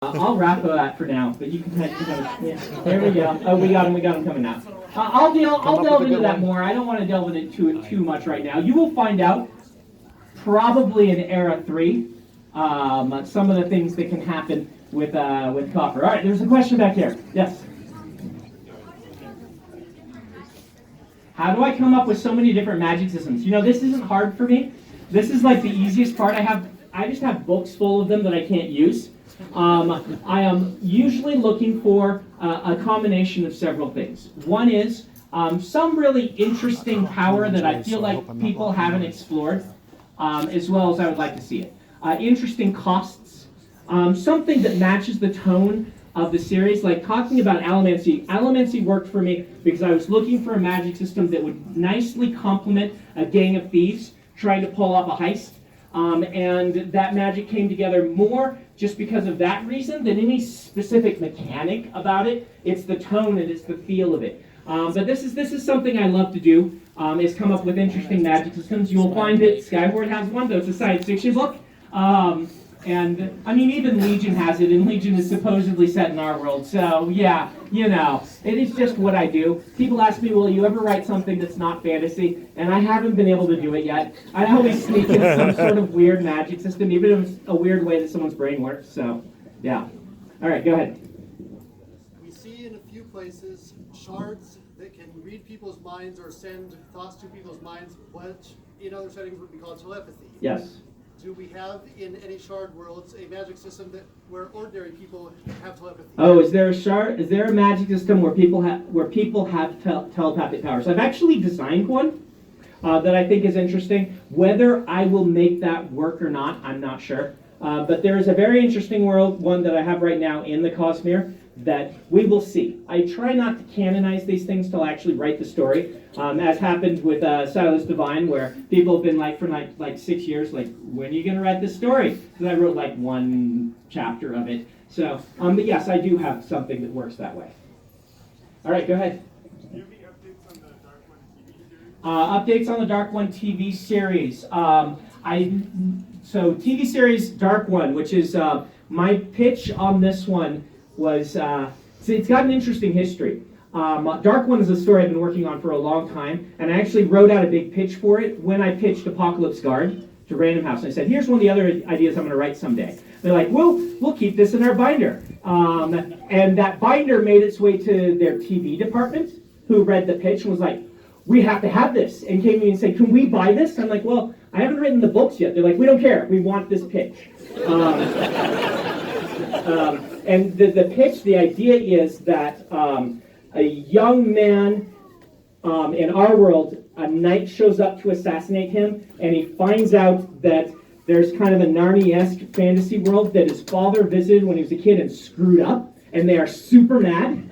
I'll RAFO that for now, but you can kind of yeah. There we go. Oh, we got him coming out. I'll delve into that more. I don't want to delve into it too much right now. You will find out probably in Era 3 some of the things that can happen with copper. All right, there's a question back here. Yes. How do I come up with so many different magic systems? You know, this isn't hard for me. This is like the easiest part. I just have books full of them that I can't use. I am usually looking for a combination of several things. One is some really interesting power that I feel like people haven't explored as well as I would like to see it. Interesting costs, something that matches the tone of the series, like talking about Allomancy. Allomancy worked for me because I was looking for a magic system that would nicely complement a gang of thieves trying to pull off a heist. And that magic came together more just because of that reason than any specific mechanic about it. It's the tone and it's the feel of it. But this is something I love to do, is come up with interesting magic systems. You'll find that Skyward has one, though it's a science fiction book. And, I mean, even Legion has it, and Legion is supposedly set in our world. So, yeah, you know, it is just what I do. People ask me, will you ever write something that's not fantasy? And I haven't been able to do it yet. I always sneak in some sort of weird magic system, even if it's a weird way that someone's brain works. So, yeah. All right, go ahead. We see in a few places shards that can read people's minds or send thoughts to people's minds, which in other settings would be called telepathy. Yes. Do we have in any shard worlds a magic system where ordinary people have telepathy? Oh, is there a shard? Is there a magic system where people have telepathic powers? I've actually designed one that I think is interesting. Whether I will make that work or not, I'm not sure. But there is a very interesting one that I have right now in the Cosmere that we will see. I try not to canonize these things till I actually write the story, as happened with Silas Divine, where people have been like for like 6 years, like, when are you going to write this story? Because I wrote like one chapter of it. So, but yes, I do have something that works that way. All right, go ahead. Do you have any updates on the Dark One TV series? Updates on the Dark One TV series. So TV series Dark One, which is my pitch on this one was, so it's got an interesting history. Dark One is a story I've been working on for a long time, and I actually wrote out a big pitch for it when I pitched Apocalypse Guard to Random House. And I said, here's one of the other ideas I'm going to write someday. They're like, well, we'll keep this in our binder. And that binder made its way to their TV department, who read the pitch and was like, we have to have this, and came to me and said, can we buy this? I'm like, well, I haven't written the books yet. They're like, we don't care. We want this pitch. And the pitch, the idea is that a young man in our world, a knight shows up to assassinate him, and he finds out that there's kind of a Narnia-esque fantasy world that his father visited when he was a kid and screwed up, and they are super mad.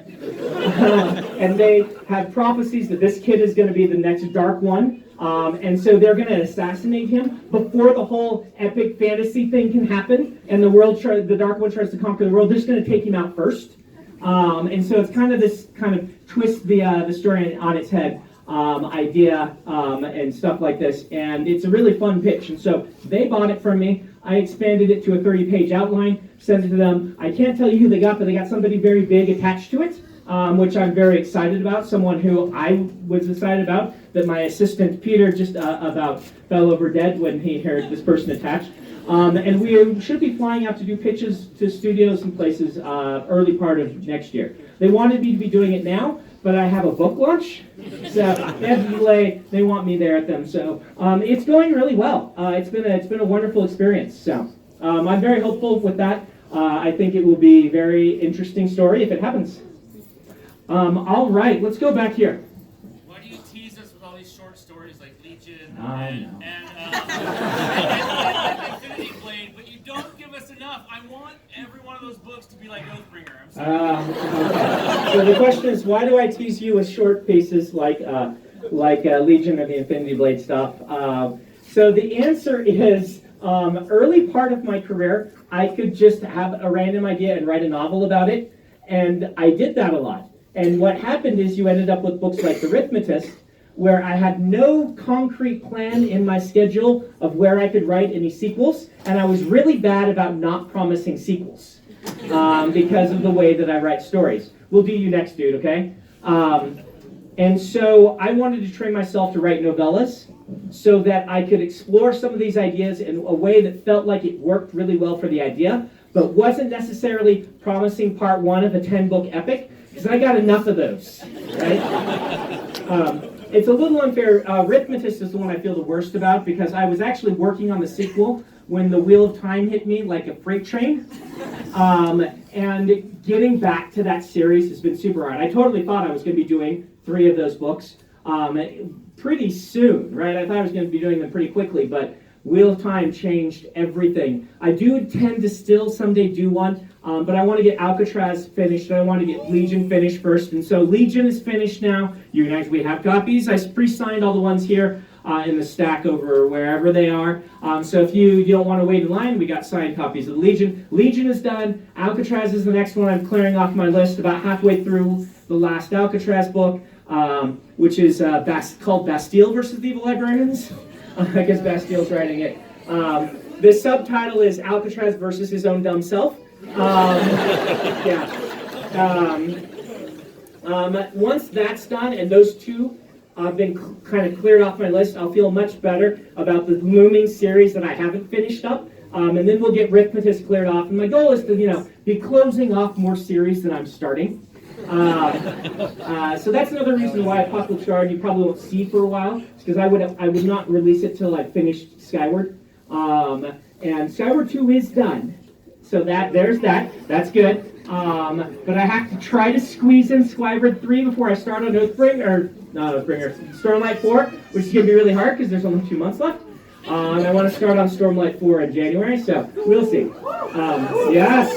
And they have prophecies that this kid is going to be the next Dark One. And so they're going to assassinate him before the whole epic fantasy thing can happen, and the Dark One tries to conquer the world. They're just going to take him out first. And so it's kind of this kind of twist the story on its head idea and stuff like this. And it's a really fun pitch. And so they bought it from me. I expanded it to a 30-page outline, sent it to them. I can't tell you who they got, but they got somebody very big attached to it, which I'm very excited about. Someone who I was excited about, that my assistant Peter just about fell over dead when he heard this person attached. And we should be flying out to do pitches to studios and places early part of next year. They wanted me to be doing it now, but I have a book launch, so they have to delay. They want me there at them, so it's going really well. It's been a wonderful experience. So I'm very hopeful with that. I think it will be a very interesting story if it happens. All right, let's go back here. Why do you tease us with all these short stories like Legion and Infinity Blade, but you don't give us enough? I want every one of those books to be like Oathbringer. I'm sorry. Okay. So the question is, why do I tease you with short pieces like Legion or the Infinity Blade stuff? So the answer is, early part of my career, I could just have a random idea and write a novel about it, and I did that a lot. And what happened is you ended up with books like The Rhythmatist, where I had no concrete plan in my schedule of where I could write any sequels, and I was really bad about not promising sequels. because of the way that I write stories. We'll do you next, dude, okay? And so I wanted to train myself to write novellas so that I could explore some of these ideas in a way that felt like it worked really well for the idea, but wasn't necessarily promising part one of a 10-book epic, because I got enough of those, right? It's a little unfair. Arithmetis is the one I feel the worst about, because I was actually working on the sequel when the Wheel of Time hit me like a freight train. And getting back to that series has been super hard. I totally thought I was going to be doing 3 of those books pretty soon, right? I thought I was going to be doing them pretty quickly, but Wheel of Time changed everything. I do intend to still someday do one, but I want to get Alcatraz finished, and I want to get Legion finished first. And so Legion is finished now. You guys, we have copies. I pre-signed all the ones here in the stack over wherever they are. So if you don't want to wait in line, we got signed copies of Legion. Legion is done. Alcatraz is the next one. I'm clearing off my list, about halfway through the last Alcatraz book, which is called Bastille versus the Evil Librarians. I guess Bastille's writing it. The subtitle is Alcatraz versus his own dumb self. Once that's done, and those 2 have been kind of cleared off my list, I'll feel much better about the looming series that I haven't finished up. And then we'll get Arithmetis cleared off. And my goal is to, be closing off more series than I'm starting. So that's another reason why Apocalypse Guard you probably won't see for a while, because I would not release it till I finished Skyward. And Skyward 2 is done. So there's that. That's good. But I have to try to squeeze in Skyward 3 before I start on Stormlight 4, which is going to be really hard because there's only 2 months left. And I want to start on Stormlight 4 in January, so we'll see. Yes.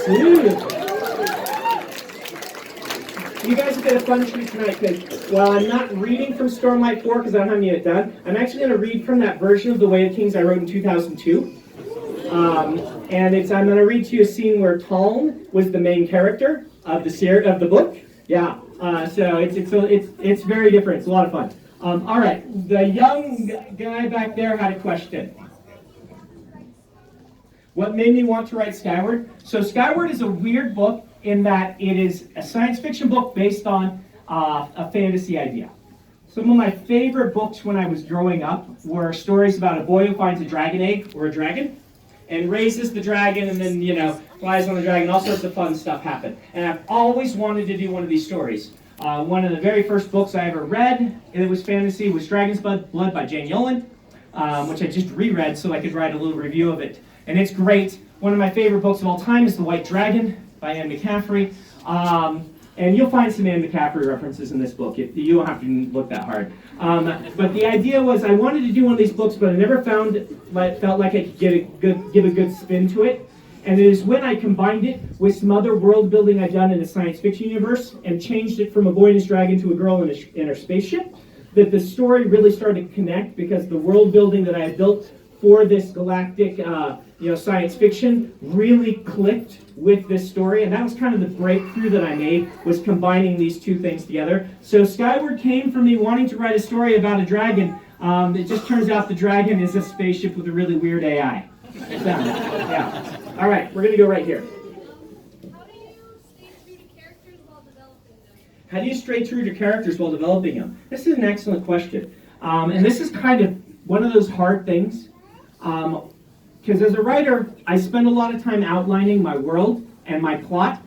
You guys have got a fun treat tonight, because while I'm not reading from Stormlight 4 because I don't have it done, I'm actually going to read from that version of The Way of Kings I wrote in 2002. And I'm going to read to you a scene where Taln was the main character of the book. Yeah. So it's very different. It's a lot of fun. All right. The young guy back there had a question. What made me want to write Skyward? So Skyward is a weird book in that it is a science fiction book based on a fantasy idea. Some of my favorite books when I was growing up were stories about a boy who finds a dragon egg or a dragon and raises the dragon and then, flies on the dragon. All sorts of fun stuff happen. And I've always wanted to do one of these stories. One of the very first books I ever read, and it was fantasy, was Dragon's Blood by Jane Yolen, which I just reread so I could write a little review of it. And it's great. One of my favorite books of all time is The White Dragon by Anne McCaffrey. And you'll find some Anne McCaffrey references in this book. You don't have to look that hard. But the idea was I wanted to do one of these books, but I never felt like I could give a good spin to it. And it is when I combined it with some other world building I'd done in a science fiction universe and changed it from a boy and his dragon to a girl in her spaceship that the story really started to connect, because the world building that I had built for this galactic science fiction really clicked with this story. And that was kind of the breakthrough that I made, was combining these 2 things together. So Skyward came from me wanting to write a story about a dragon. It just turns out the dragon is a spaceship with a really weird AI. So, yeah. All right, we're going to go right here. How do you stay true to characters while developing them? How do you stay true to characters while developing them? This is an excellent question. And this is kind of one of those hard things. Because as a writer, I spend a lot of time outlining my world and my plot,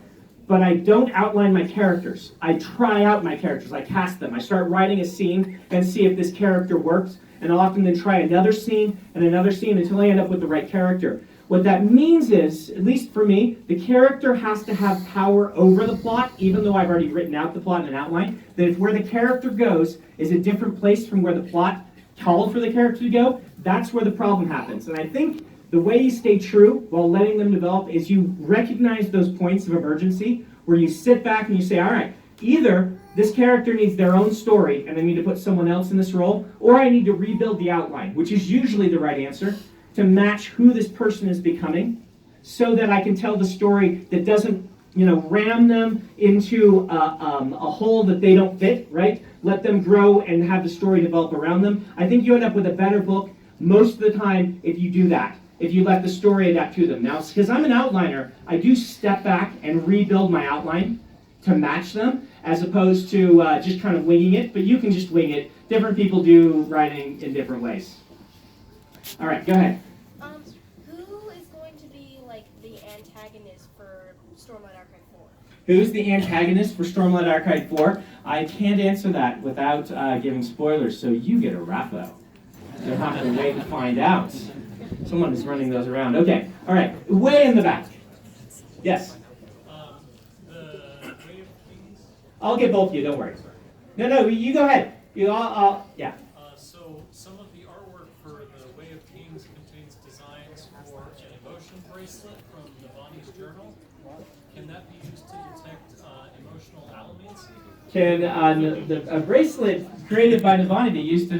but I don't outline my characters. I try out my characters. I cast them. I start writing a scene and see if this character works, and I'll often then try another scene until I end up with the right character. What that means is, at least for me, the character has to have power over the plot, even though I've already written out the plot in an outline, that if where the character goes is a different place from where the plot called for the character to go, that's where the problem happens. And I think the way you stay true while letting them develop is you recognize those points of emergency where you sit back and you say, all right, either this character needs their own story and I need to put someone else in this role, or I need to rebuild the outline, which is usually the right answer, to match who this person is becoming, so that I can tell the story that doesn't, ram them into a hole that they don't fit, right? Let them grow and have the story develop around them. I think you end up with a better book most of the time if you do that. if you let the story adapt to them. Now, because I'm an outliner, I do step back and rebuild my outline to match them, as opposed to just kind of winging it, but you can just wing it. Different people do writing in different ways. All right, go ahead. Who is going to be like the antagonist for Stormlight Archive 4? Who's the antagonist for Stormlight Archive 4? I can't answer that without giving spoilers, so you get a RAFO. You'll have to wait and find out. Someone is running those around. Okay, all right, way in the back. Yes? The Way of Kings. I'll get both of you, don't worry. No, you go ahead. Yeah. So some of the artwork for the Way of Kings contains designs for an emotion bracelet from Navani's journal. Can that be used to detect emotional allomancy? Can a bracelet created by Navani be used to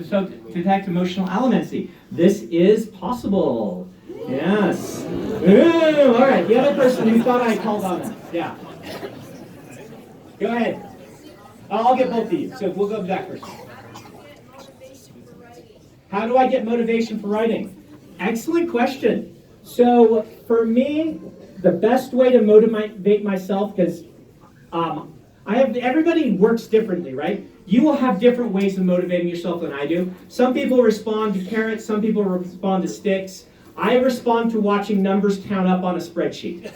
detect emotional allomancy? This is possible. Yes. Ooh, all right, the other person who thought I called on that. Yeah. Go ahead. I'll get both of you, so we'll go back first. How do I get motivation for writing? Excellent question. So for me, the best way to motivate myself, because everybody works differently, right? You will have different ways of motivating yourself than I do. Some people respond to carrots, some people respond to sticks. I respond to watching numbers count up on a spreadsheet.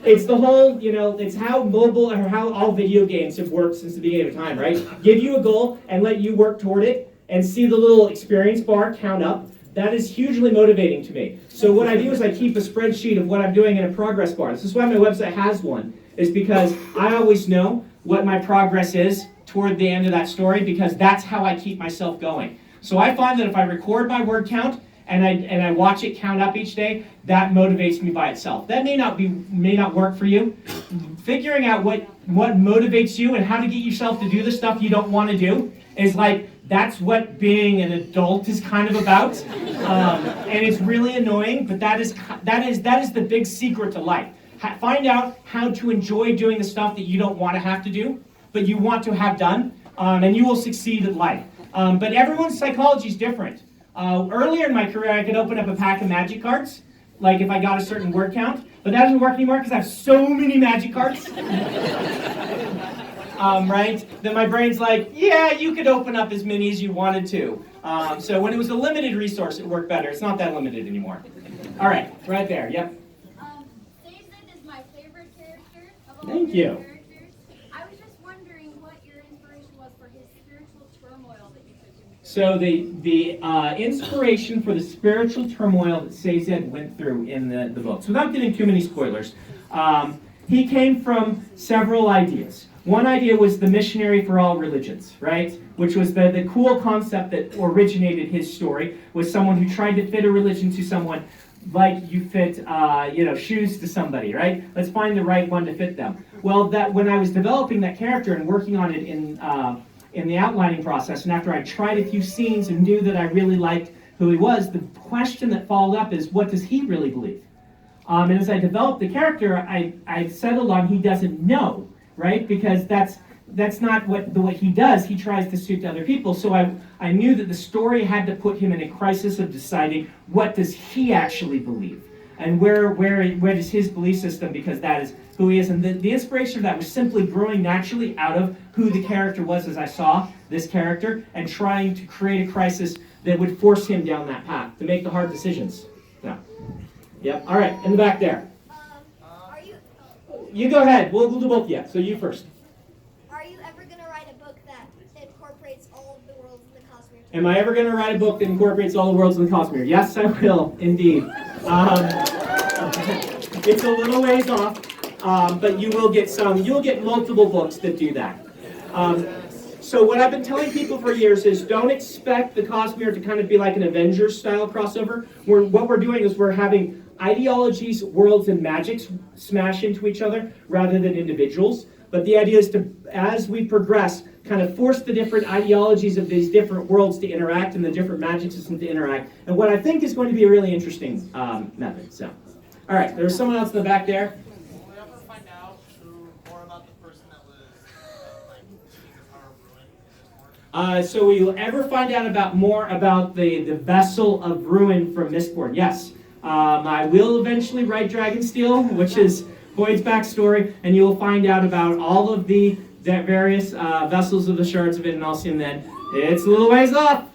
It's the whole, it's how mobile or how all video games have worked since the beginning of time, right? Give you a goal and let you work toward it and see the little experience bar count up. That is hugely motivating to me. So what I do is I keep a spreadsheet of what I'm doing in a progress bar. This is why my website has one, is because I always know what my progress is toward the end of that story, because that's how I keep myself going. So I find that if I record my word count and I watch it count up each day, that motivates me by itself. That may not work for you. Figuring out what motivates you and how to get yourself to do the stuff you don't want to do is that's what being an adult is kind of about. And it's really annoying, but that is the big secret to life. Find out how to enjoy doing the stuff that you don't want to have to do, but you want to have done, and you will succeed at life. But everyone's psychology is different. Earlier in my career, I could open up a pack of magic cards, like if I got a certain word count, but that doesn't work anymore because I have so many magic cards. Right? Then my brain's like, yeah, you could open up as many as you wanted to. So when it was a limited resource, it worked better. It's not that limited anymore. All right, right there, yep. David is my favorite character of all Thank the you. characters. I was just wondering what your inspiration was for his spiritual turmoil that you took him through. So the inspiration for the spiritual turmoil that Sazed went through in the book, so without getting too many spoilers, he came from several ideas. One idea was the missionary for all religions, right? Which was the cool concept that originated his story, was someone who tried to fit a religion to someone like you fit shoes to somebody, right? Let's find the right one to fit them. Well, that when I was developing that character and working on it in the outlining process, and after I tried a few scenes and knew that I really liked who he was, the question that followed up is, what does he really believe? And as I developed the character, I settled on he doesn't know, right? Because that's not what he does. He tries to suit other people. So I knew that the story had to put him in a crisis of deciding what does he actually believe, and where is his belief system, because that is who he is. And the inspiration of that was simply growing naturally out of who the character was as I saw this character, and trying to create a crisis that would force him down that path to make the hard decisions. Yeah. Yep. All right. In the back there. Are you You go ahead. We'll do both yet. So you first. Are you ever going to write a book that incorporates all of the worlds in the Cosmere? Am I ever going to write a book that incorporates all the worlds in the Cosmere? Yes, I will, indeed. It's a little ways off, but you will get some. You'll get multiple books that do that. So what I've been telling people for years is don't expect the Cosmere to kind of be like an Avengers style crossover. What we're doing is we're having ideologies, worlds, and magics smash into each other rather than individuals. But the idea is to, as we progress, kind of force the different ideologies of these different worlds to interact and the different magic systems to interact. And what I think is going to be a really interesting method. So, all right, there's someone else in the back there. Will we ever find out more about the person that was seeking the power of ruin in this work? So will you ever find out more about the vessel of ruin from Mistborn? Yes. I will eventually write Dragonsteel, which is Boyd's backstory, and you will find out about all of the various vessels of the Shards of Inalcium then. It's a little ways off.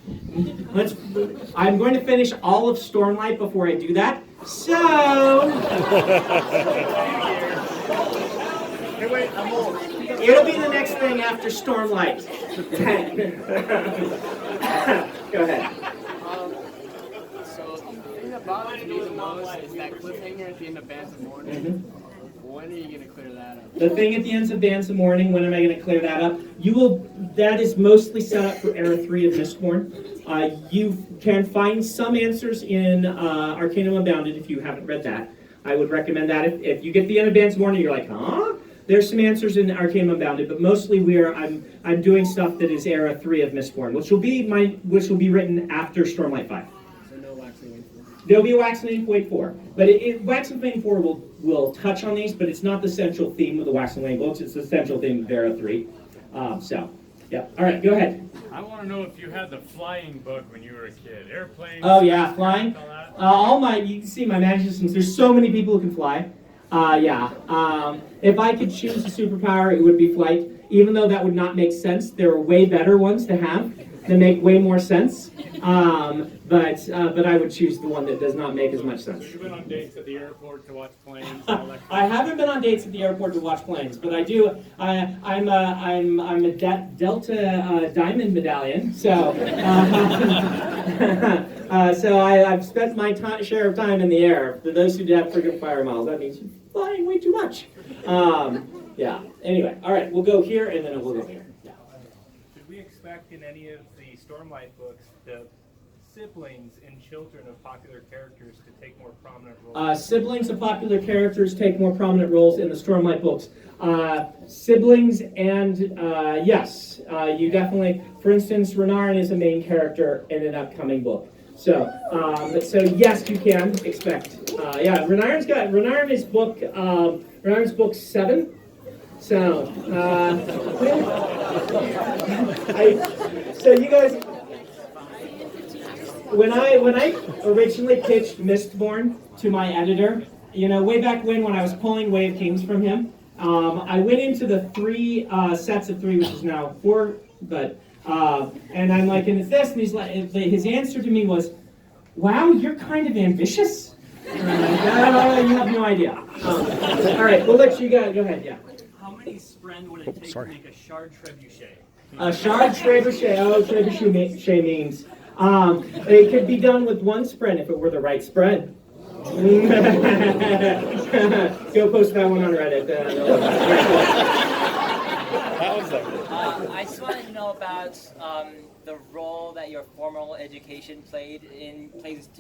I'm going to finish all of Stormlight before I do that. So... Hey, wait, I'm old. It'll be the next thing after Stormlight. Go ahead. So the thing that bothers me the most is that cliffhanger at the end of Bands of Morning. When are you going to clear that up? The thing at the end of Bands of Morning, when am I going to clear that up? That is mostly set up for Era 3 of Mistborn. You can find some answers in Arcanum Unbounded if you haven't read that. I would recommend that. If you get to the end of Bands of Morning, you're like, huh? There's some answers in Arcanum Unbounded, but mostly I'm doing stuff that is Era 3 of Mistborn, which will be written after Stormlight 5. So no waxing in for. There'll be a Wax and Wayne 4, but Wax and Wayne 4 will touch on these, but it's not the central theme of the Wax and Wayne books. It's the central theme of Era 3. Yeah. All right, go ahead. I want to know if you had the flying book when you were a kid. Airplanes. Oh yeah, flying. All that. You can see my magic systems. There's so many people who can fly. If I could choose a superpower, it would be flight. Even though that would not make sense, there are way better ones to have that make way more sense. But I would choose the one that does not make as much sense. You've been on dates at the airport to watch planes and all that. I haven't been on dates at the airport to watch planes, but I do. I'm a Delta Diamond Medallion, so so I've spent my share of time in the air. For those who have frequent fire miles, that means you're flying way too much. Yeah. Anyway, all right, we'll go here and then we'll go here. Yeah. Should we expect in any of the Stormlight books the siblings and children of popular characters to take more prominent roles? Siblings of popular characters take more prominent roles in the Stormlight books. Siblings and yes, you definitely. For instance, Renarin is a main character in an upcoming book. So yes, you can expect. Yeah, Renarin is Renarin's book 7. So so you guys. When I originally pitched Mistborn to my editor, way back when I was pulling Way of Kings from him, I went into the 3 sets of 3, which is now 4, but and I'm like, and it's this, and he's like, his answer to me was, "Wow, you're kind of ambitious." You have no idea. All right, we'll let you go. Go ahead, yeah. How many spren would it take to make a shard trebuchet? A shard trebuchet. Oh, trebuchet means. It could be done with 1 spread if it were the right spread. Go post that one on Reddit. I just wanted to know about the role that your formal education plays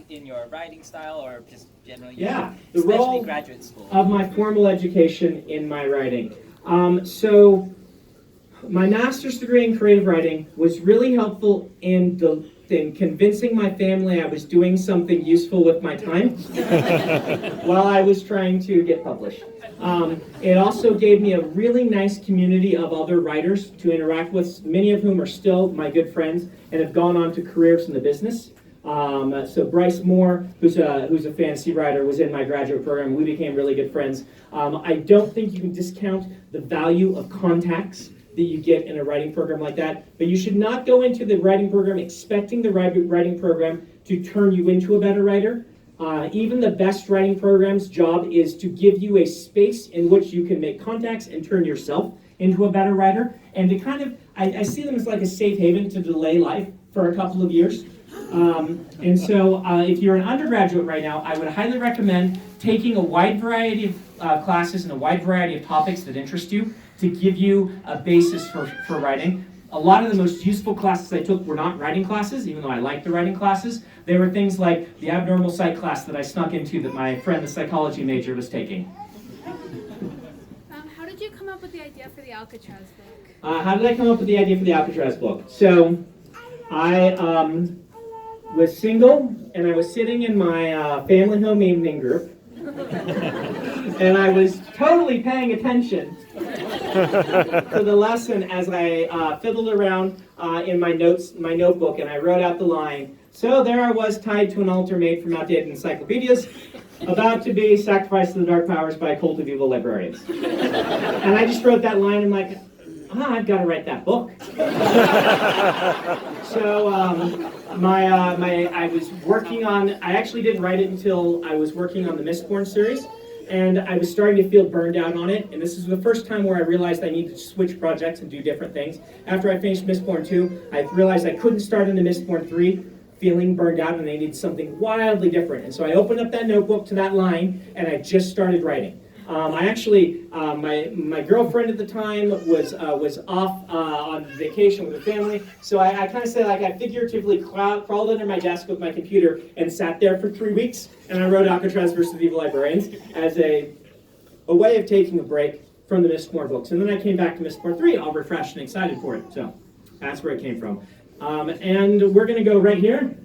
in your writing style, or just generally, Yeah, the especially role graduate school. of my formal education in my writing. So, my master's degree in creative writing was really helpful in convincing my family I was doing something useful with my time while I was trying to get published. It also gave me a really nice community of other writers to interact with, many of whom are still my good friends and have gone on to careers in the business. So Bryce Moore, who's a fantasy writer, was in my graduate program. We became really good friends. I don't think you can discount the value of contacts that you get in a writing program like that, but you should not go into the writing program expecting the writing program to turn you into a better writer. Even the best writing program's job is to give you a space in which you can make contacts and turn yourself into a better writer, and to kind of, I see them as like a safe haven to delay life for a couple of years. And so if you're an undergraduate right now, I would highly recommend taking a wide variety of classes and a wide variety of topics that interest you to give you a basis for writing. A lot of the most useful classes I took were not writing classes, even though I liked the writing classes. They were things like the abnormal psych class that I snuck into that my friend, the psychology major, was taking. How did you come up with the idea for the Alcatraz book? How did I come up with the idea for the Alcatraz book? So, I was single, and I was sitting in my family home evening group, and I was totally paying attention to the lesson as I fiddled around in my notebook, and I wrote out the line, So there I was, tied to an altar made from outdated encyclopedias, about to be sacrificed to the dark powers by a cult of evil librarians. And I just wrote that line, and like, I've got to write that book. So I was working on, I actually didn't write it until I was working on the Mistborn series, and I was starting to feel burned out on it, and this is the first time where I realized I needed to switch projects and do different things. After I finished Mistborn 2, I realized I couldn't start into Mistborn 3 feeling burned out, and I needed something wildly different. And so I opened up that notebook to that line, and I just started writing. My girlfriend at the time was off on vacation with her family, so I kind of said, like, I figuratively crawled under my desk with my computer and sat there for 3 weeks, and I wrote Alcatraz versus the Evil Librarians as a way of taking a break from the Mistborn books. And then I came back to Mistborn 3, all refreshed and excited for it. So that's where it came from. And we're going to go right here.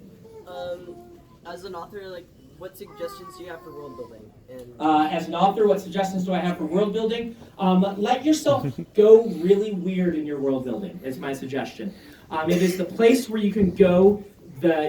As an author, like, what suggestions do you have for world building? And as an author, what suggestions do I have for world building? Let yourself go really weird in your world building, is my suggestion. It is the place where you can go,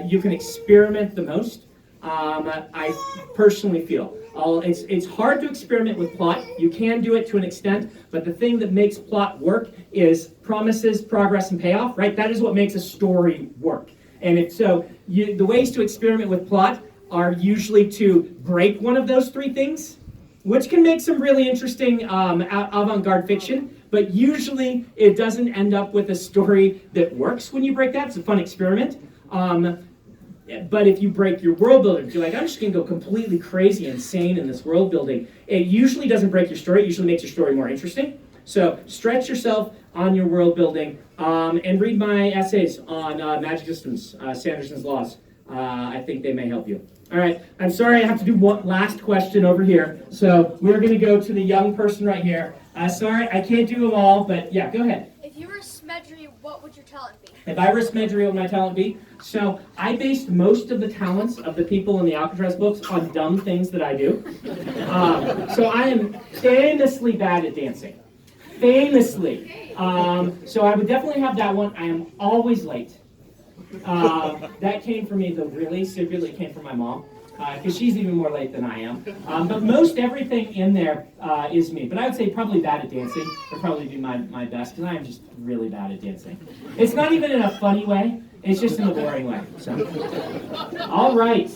you can experiment the most. I personally feel. It's hard to experiment with plot. You can do it to an extent, but the thing that makes plot work is promises, progress, and payoff, right? That is what makes a story work. And the ways to experiment with plot are usually to break one of those three things, which can make some really interesting avant-garde fiction, but usually it doesn't end up with a story that works when you break that. It's a fun experiment. But if you break your world building, if you're like, I'm just going to go completely crazy, insane in this world building, it usually doesn't break your story. It usually makes your story more interesting. So stretch yourself on your world building, and read my essays on magic systems, Sanderson's laws. I think they may help you. All right, I'm sorry I have to do one last question over here. So we're going to go to the young person right here. Sorry, I can't do them all, but yeah, go ahead. If you were Smedry, what would your talent be? If I were Smedry, what would my talent be? So I based most of the talents of the people in the Alcatraz books on dumb things that I do. So I am famously bad at dancing. Famously. So I would definitely have that one. I am always late. That came from me, though, really severely came from my mom, because she's even more late than I am. But most everything in there is me. But I would say probably bad at dancing would probably be my best, because I am just really bad at dancing. It's not even in a funny way. It's just in a boring way. So, all right.